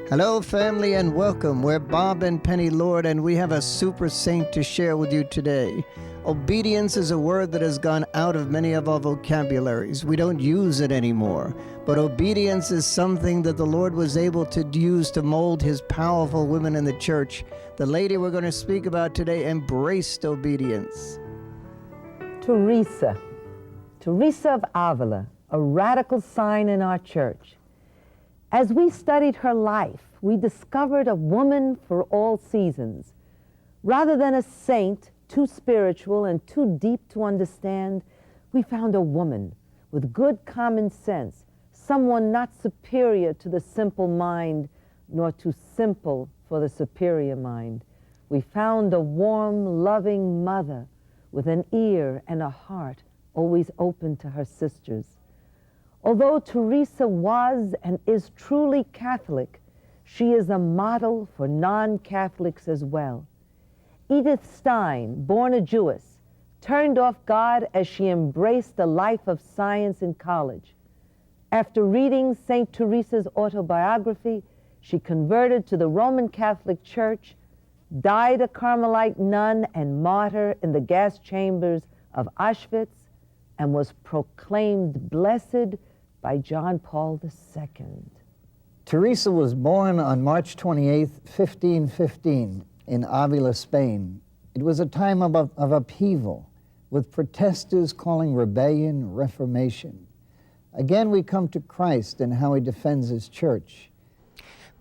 Hello, family, and welcome. We're Bob and Penny Lord, and we have a super saint to share with you today. Obedience is a word that has gone out of many of our vocabularies. We don't use it anymore. But obedience is something that the Lord was able to use to mold his powerful women in the church. The lady we're going to speak about today embraced obedience. Teresa of Avila, a radical sign in our church. As we studied her life, we discovered a woman for all seasons. Rather than a saint, too spiritual and too deep to understand, we found a woman with good common sense, someone not superior to the simple mind, nor too simple for the superior mind. We found a warm, loving mother with an ear and a heart always open to her sisters. Although Teresa was and is truly Catholic, she is a model for non-Catholics as well. Edith Stein, born a Jewess, turned off God as she embraced the life of science in college. After reading St. Teresa's autobiography, she converted to the Roman Catholic Church, died a Carmelite nun and martyr in the gas chambers of Auschwitz, and was proclaimed blessed by John Paul II. Teresa was born on March 28, 1515, in Avila, Spain. It was a time of upheaval, with protesters calling rebellion reformation. Again, we come to Christ and how he defends his church.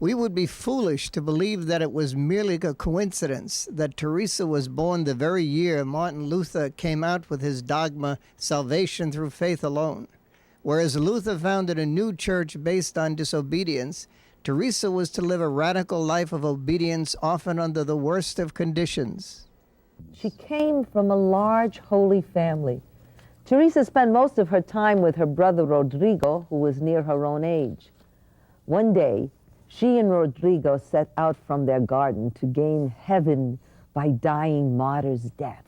We would be foolish to believe that it was merely a coincidence that Teresa was born the very year Martin Luther came out with his dogma, salvation through faith alone. Whereas Luther founded a new church based on disobedience, Teresa was to live a radical life of obedience, often under the worst of conditions. She came from a large holy family. Teresa spent most of her time with her brother Rodrigo, who was near her own age. One day, she and Rodrigo set out from their garden to gain heaven by dying martyrs' deaths.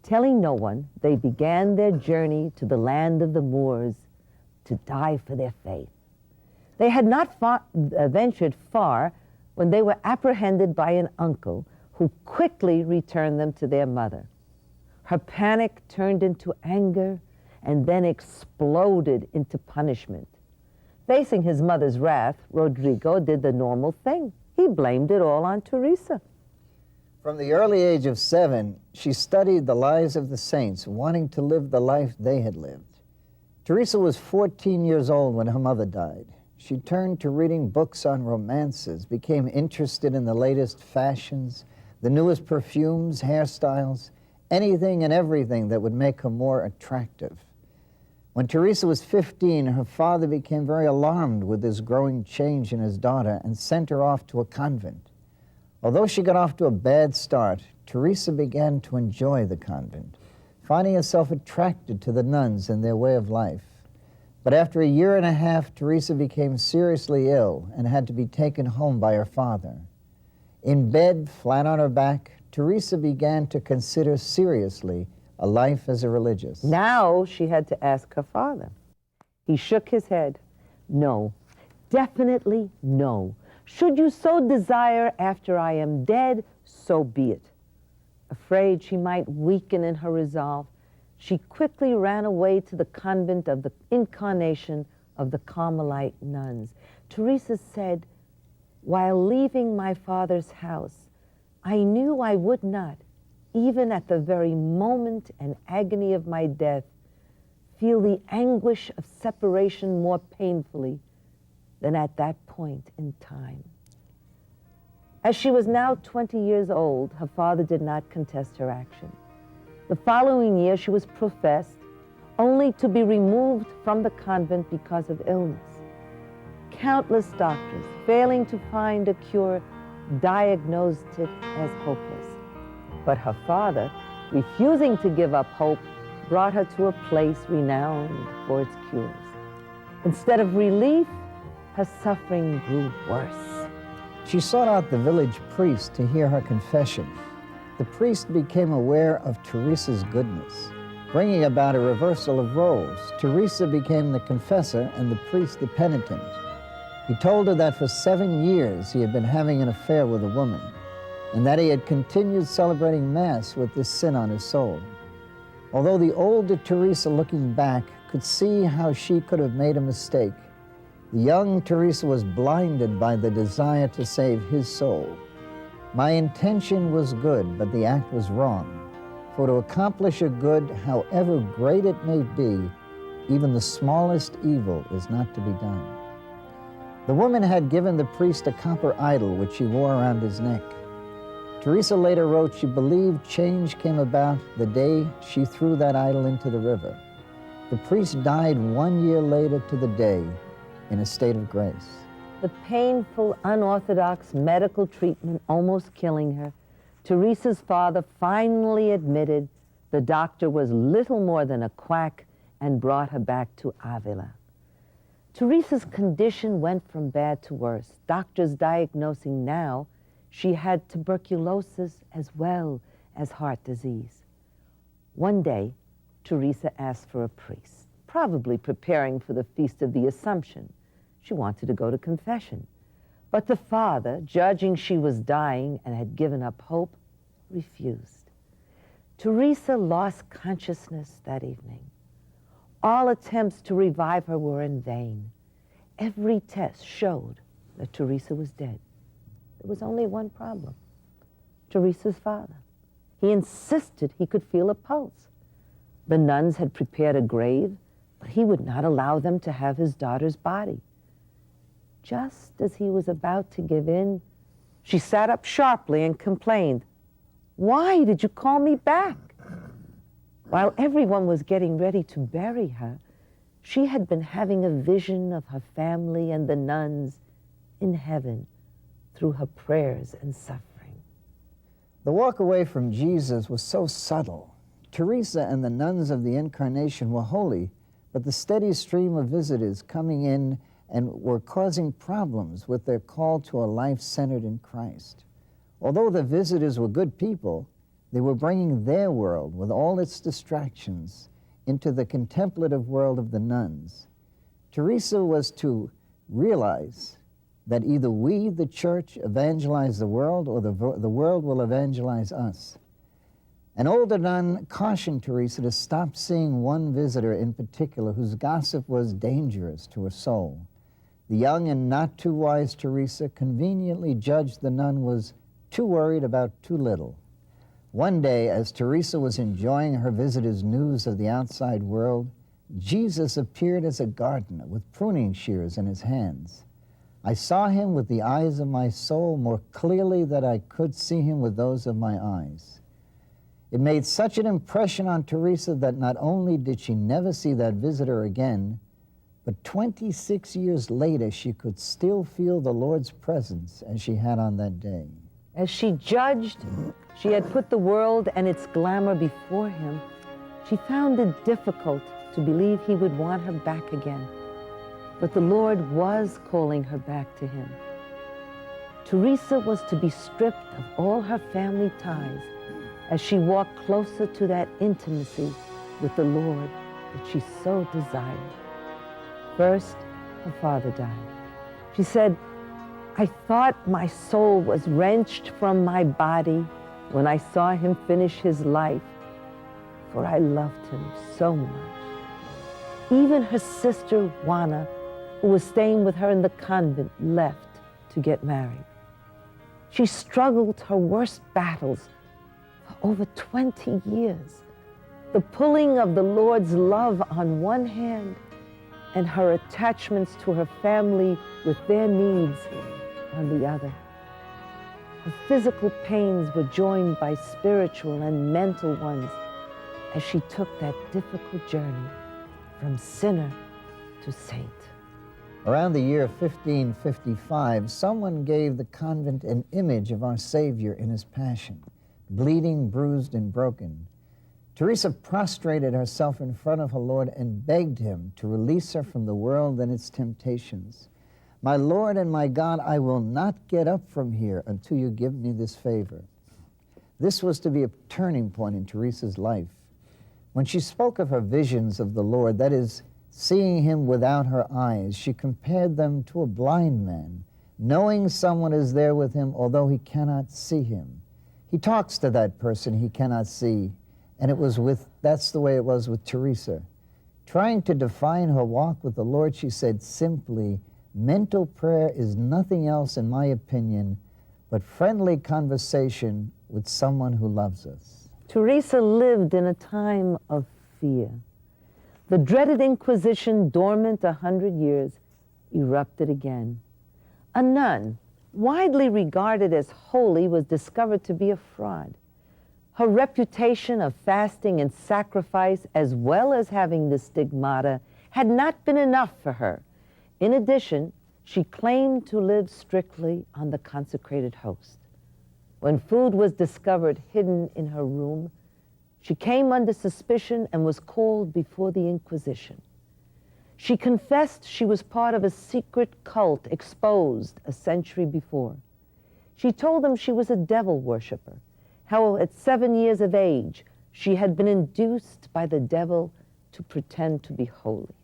Telling no one, they began their journey to the land of the Moors to die for their faith. They had not ventured far when they were apprehended by an uncle who quickly returned them to their mother. Her panic turned into anger and then exploded into punishment. Facing his mother's wrath, Rodrigo did the normal thing. He blamed it all on Teresa. From the early age of 7, she studied the lives of the saints, wanting to live the life they had lived. Teresa was 14 years old when her mother died. She turned to reading books on romances, became interested in the latest fashions, the newest perfumes, hairstyles, anything and everything that would make her more attractive. When Teresa was 15, her father became very alarmed with this growing change in his daughter and sent her off to a convent. Although she got off to a bad start, Teresa began to enjoy the convent, finding herself attracted to the nuns and their way of life. But after a year and a half, Teresa became seriously ill and had to be taken home by her father. In bed, flat on her back, Teresa began to consider seriously a life as a religious. Now she had to ask her father. He shook his head. No, definitely no. Should you so desire after I am dead, so be it. Afraid she might weaken in her resolve, she quickly ran away to the convent of the Incarnation of the Carmelite nuns. Teresa said, "While leaving my father's house, I knew I would not, even at the very moment and agony of my death, feel the anguish of separation more painfully than at that point in time." As she was now 20 years old, her father did not contest her action. The following year, she was professed, only to be removed from the convent because of illness. Countless doctors, failing to find a cure, diagnosed it as hopeless. But her father, refusing to give up hope, brought her to a place renowned for its cures. Instead of relief, her suffering grew worse. She sought out the village priest to hear her confession. The priest became aware of Teresa's goodness, bringing about a reversal of roles. Teresa became the confessor and the priest the penitent. He told her that for 7 years he had been having an affair with a woman, and that he had continued celebrating Mass with this sin on his soul. Although the older Teresa, looking back, could see how she could have made a mistake, the young Teresa was blinded by the desire to save his soul. My intention was good, but the act was wrong. For to accomplish a good, however great it may be, even the smallest evil is not to be done. The woman had given the priest a copper idol which he wore around his neck. Teresa later wrote she believed change came about the day she threw that idol into the river. The priest died 1 year later to the day in a state of grace. The painful, unorthodox medical treatment almost killing her, Teresa's father finally admitted the doctor was little more than a quack and brought her back to Avila. Teresa's condition went from bad to worse. Doctors diagnosing now she had tuberculosis as well as heart disease. One day, Teresa asked for a priest, probably preparing for the Feast of the Assumption. She wanted to go to confession. But the father, judging she was dying and had given up hope, refused. Teresa lost consciousness that evening. All attempts to revive her were in vain. Every test showed that Teresa was dead. There was only one problem: Teresa's father. He insisted he could feel a pulse. The nuns had prepared a grave, but he would not allow them to have his daughter's body. Just as he was about to give in, she sat up sharply and complained, "Why did you call me back?" While everyone was getting ready to bury her, she had been having a vision of her family and the nuns in heaven through her prayers and suffering. The walk away from Jesus was so subtle. Teresa and the nuns of the Incarnation were holy, but the steady stream of visitors coming in and were causing problems with their call to a life centered in Christ. Although the visitors were good people, they were bringing their world with all its distractions into the contemplative world of the nuns. Teresa was to realize that either we, the church, evangelize the world, or the world will evangelize us. An older nun cautioned Teresa to stop seeing one visitor in particular whose gossip was dangerous to her soul. The young and not too wise Teresa conveniently judged the nun was too worried about too little. One day, as Teresa was enjoying her visitor's news of the outside world, Jesus appeared as a gardener with pruning shears in his hands. I saw him with the eyes of my soul more clearly than I could see him with those of my eyes. It made such an impression on Teresa that not only did she never see that visitor again, but 26 years later she could still feel the Lord's presence as she had on that day. As she judged, she had put the world and its glamour before him. She found it difficult to believe he would want her back again. But the Lord was calling her back to him. Teresa was to be stripped of all her family ties as she walked closer to that intimacy with the Lord that she so desired. First, her father died. She said, "I thought my soul was wrenched from my body when I saw him finish his life, for I loved him so much." Even her sister, Juana, who was staying with her in the convent, left to get married. She struggled her worst battles for over 20 years, the pulling of the Lord's love on one hand and her attachments to her family with their needs on the other. Her physical pains were joined by spiritual and mental ones as she took that difficult journey from sinner to saint. Around the year 1555, someone gave the convent an image of our Savior in his passion, bleeding, bruised, and broken. Teresa prostrated herself in front of her Lord and begged him to release her from the world and its temptations. "My Lord and my God, I will not get up from here until you give me this favor." This was to be a turning point in Teresa's life. When she spoke of her visions of the Lord, that is, Seeing him without her eyes, she compared them to a blind man, knowing someone is there with him, although he cannot see him. He talks to that person he cannot see, and that's the way it was with Teresa. Trying to define her walk with the Lord, she said simply, mental prayer is nothing else, in my opinion, but friendly conversation with someone who loves us. Teresa lived in a time of fear. The dreaded Inquisition, dormant 100 years, erupted again. A nun, widely regarded as holy, was discovered to be a fraud. Her reputation of fasting and sacrifice, as well as having the stigmata, had not been enough for her. In addition, she claimed to live strictly on the consecrated host. When food was discovered hidden in her room, she came under suspicion and was called before the Inquisition. She confessed she was part of a secret cult exposed a century before. She told them she was a devil worshiper, how at 7 years of age she had been induced by the devil to pretend to be holy,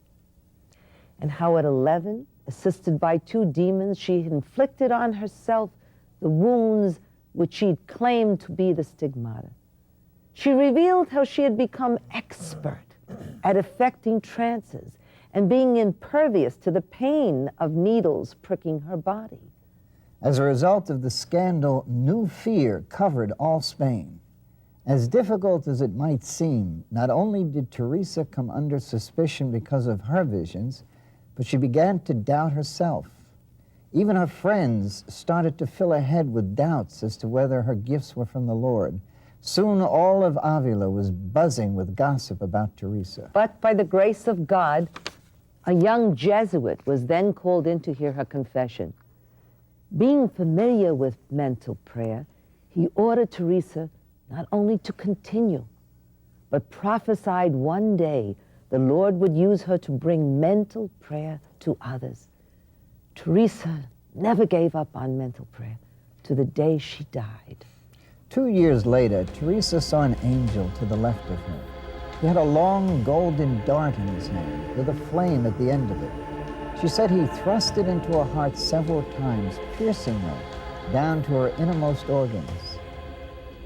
and how at 11, assisted by 2 demons, she had inflicted on herself the wounds which she'd claimed to be the stigmata. She revealed how she had become expert at effecting trances and being impervious to the pain of needles pricking her body. As a result of the scandal, new fear covered all Spain. As difficult as it might seem, not only did Teresa come under suspicion because of her visions, but she began to doubt herself. Even her friends started to fill her head with doubts as to whether her gifts were from the Lord. Soon all of Avila was buzzing with gossip about Teresa. But by the grace of God, a young Jesuit was then called in to hear her confession. Being familiar with mental prayer, he ordered Teresa not only to continue, but prophesied one day the Lord would use her to bring mental prayer to others. Teresa never gave up on mental prayer to the day she died. 2 years later, Teresa saw an angel to the left of her. He had a long golden dart in his hand with a flame at the end of it. She said he thrust it into her heart several times, piercing her down to her innermost organs.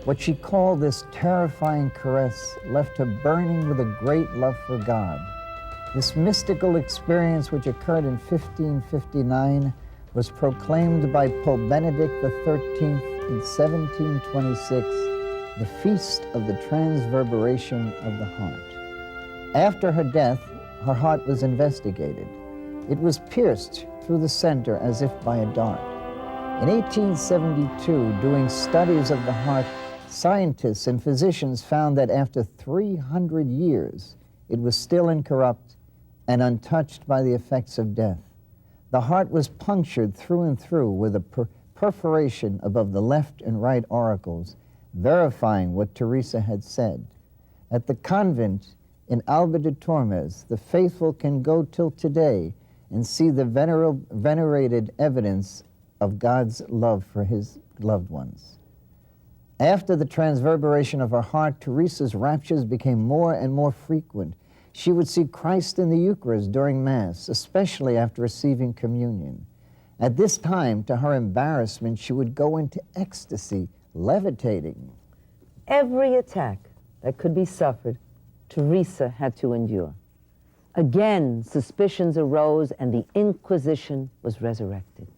What she called this terrifying caress left her burning with a great love for God. This mystical experience, which occurred in 1559, was proclaimed by Pope Benedict XIII in 1726, the Feast of the Transverberation of the Heart. After her death, her heart was investigated. It was pierced through the center as if by a dart. In 1872, doing studies of the heart, scientists and physicians found that after 300 years, it was still incorrupt and untouched by the effects of death. The heart was punctured through and through with a perforation above the left and right auricles, verifying what Teresa had said. At the convent in Alba de Tormes, the faithful can go till today and see the venerated evidence of God's love for his loved ones. After the transverberation of her heart, Teresa's raptures became more and more frequent. She would see Christ in the Eucharist during Mass, especially after receiving communion. At this time, to her embarrassment, she would go into ecstasy, levitating. Every attack that could be suffered, Teresa had to endure. Again, suspicions arose and the Inquisition was resurrected.